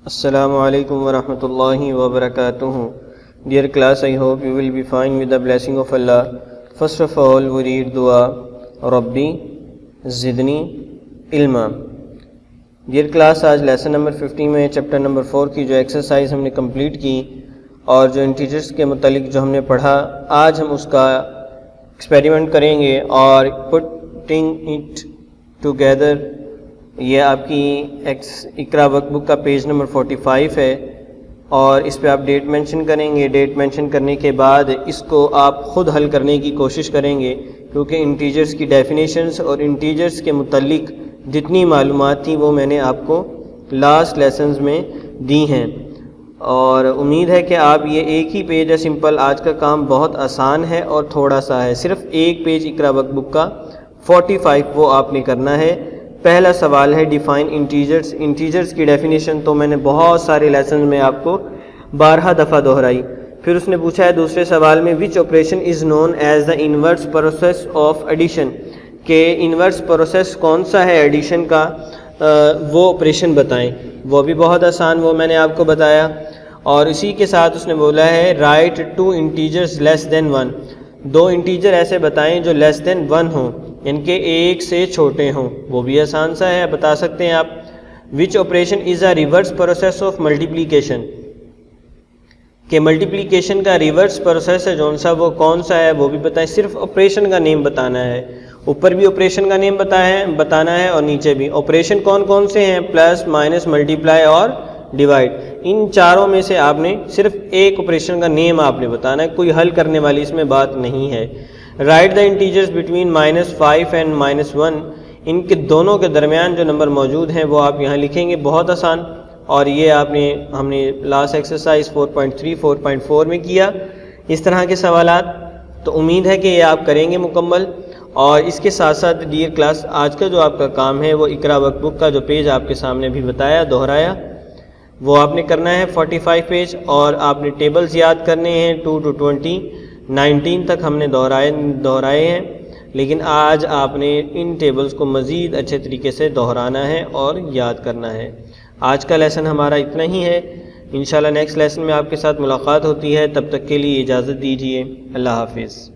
Assalamu alaikum wa rahmatullahi wa barakatuh. Dear class, I hope you will be fine with the blessing of Allah. First of all, we read dua, Rabbi Zidni Ilma. Dear class, آج lesson number 50 میں chapter number 4 کی جو exercise ہم نے complete کی اور جو integers کے متعلق جو ہم نے پڑھا، آج ہم اس کا ایکسپیریمنٹ کریں گے اور پٹنگ اٹ ٹوگیدر. یہ آپ کی اقرا ورک بک کا پیج نمبر 45 ہے اور اس پہ آپ ڈیٹ مینشن کریں گے. ڈیٹ مینشن کرنے کے بعد اس کو آپ خود حل کرنے کی کوشش کریں گے، کیونکہ انٹیجرز کی ڈیفینیشنز اور انٹیجرز کے متعلق جتنی معلومات تھیں وہ میں نے آپ کو لاسٹ لیسنز میں دی ہیں، اور امید ہے کہ آپ یہ ایک ہی پیج ہے سمپل. آج کا کام بہت آسان ہے اور تھوڑا سا ہے، صرف ایک پیج اقرا ورک بک کا 45 وہ آپ نے کرنا ہے. پہلا سوال ہے ڈیفائن انٹیجرز. انٹیجرز کی ڈیفینیشن تو میں نے بہت سارے لیسن میں آپ کو 12 دفعہ دہرائی. پھر اس نے پوچھا ہے دوسرے سوال میں which operation is known as the inverse process of addition, کہ انورس پروسیس کون سا ہے ایڈیشن کا، وہ آپریشن بتائیں. وہ بھی بہت آسان، وہ میں نے آپ کو بتایا. اور اسی کے ساتھ اس نے بولا ہے write two integers less than 1، دو انٹیجر ایسے بتائیں جو لیس دین 1 ہوں، ان کے ایک سے چھوٹے ہوں. وہ بھی آسان سا ہے، بتا سکتے ہیں آپ. Which operation is a reverse process of multiplication, کہ ملٹیپلیکیشن کا ریورس پروسیس ہے جون سا وہ کون سا ہے وہ بھی بتائیں. صرف آپریشن کا نیم بتانا ہے، اوپر بھی آپریشن کا نیم بتانا ہے اور نیچے بھی. آپریشن کون کون سے ہیں؟ پلس، مائنس، ملٹیپلائی اور ڈیوائڈ. ان چاروں میں سے آپ نے صرف ایک آپریشن کا نیم آپ نے بتانا ہے، کوئی حل کرنے والی اس میں بات نہیں ہے. Right the integers between -5 and -1، ان کے دونوں کے درمیان جو نمبر موجود ہیں وہ آپ یہاں لکھیں گے. بہت آسان. اور یہ ہم نے لاسٹ ایکسرسائز 4.3 4.4 میں کیا اس طرح کے سوالات. تو امید ہے کہ یہ آپ کریں گے مکمل. اور اس کے ساتھ ساتھ ڈیئر کلاس، آج کا جو آپ کا کام ہے وہ اقرا ورک بک کا جو پیج آپ کے سامنے بھی بتایا دہرایا، وہ آپ نے کرنا ہے 45 پیج. اور آپ نے ٹیبلز یاد کرنے ہیں 2 to 20، 19 تک ہم نے دہرائے ہیں، لیکن آج آپ نے ان ٹیبلز کو مزید اچھے طریقے سے دہرانا ہے اور یاد کرنا ہے. آج کا لیسن ہمارا اتنا ہی ہے. انشاءاللہ نیکسٹ لیسن میں آپ کے ساتھ ملاقات ہوتی ہے. تب تک کے لیے اجازت دیجیے. اللہ حافظ.